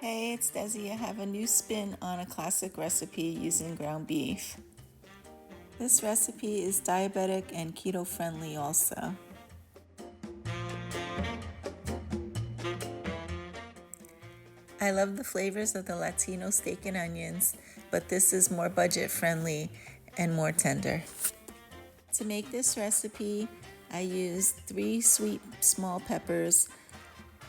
Hey, it's Desi. I have a new spin on a classic recipe using ground beef. This recipe is diabetic and keto friendly also. I love the flavors of the Latino steak and onions, but this is more budget friendly and more tender. To make this recipe, I used 3 sweet small peppers,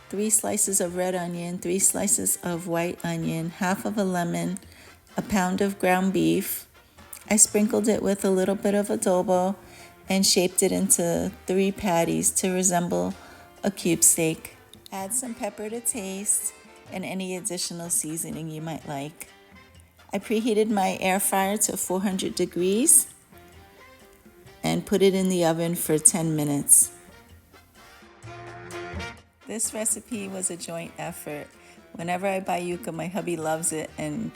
3 slices of red onion, 3 slices of white onion, half of a lemon, a pound of ground beef. I sprinkled it with a little bit of adobo and shaped it into 3 patties to resemble a cube steak. Add some pepper to taste and any additional seasoning you might like. I preheated my air fryer to 400 degrees and put it in the oven for 10 minutes. This recipe was a joint effort. Whenever I buy yuca, my hubby loves it and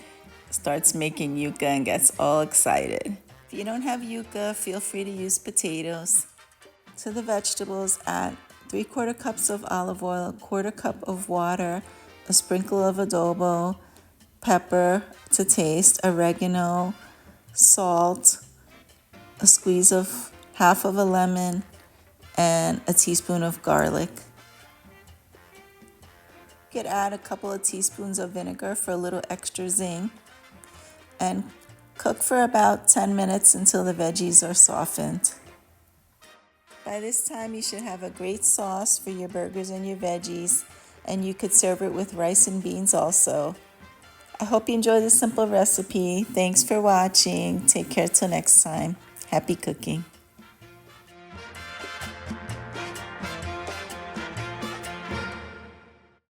starts making yuca and gets all excited. If you don't have yuca, feel free to use potatoes. To the vegetables, add 3/4 cups of olive oil, 1/4 cup of water, a sprinkle of adobo, pepper to taste, oregano, salt, a squeeze of half of a lemon, and a teaspoon of garlic. You could add a couple of teaspoons of vinegar for a little extra zing and cook for about 10 minutes until the veggies are softened. By this time, you should have a great sauce for your burgers and your veggies, and you could serve it with rice and beans also. I hope you enjoy this simple recipe. Thanks for watching. Take care till next time. Happy cooking.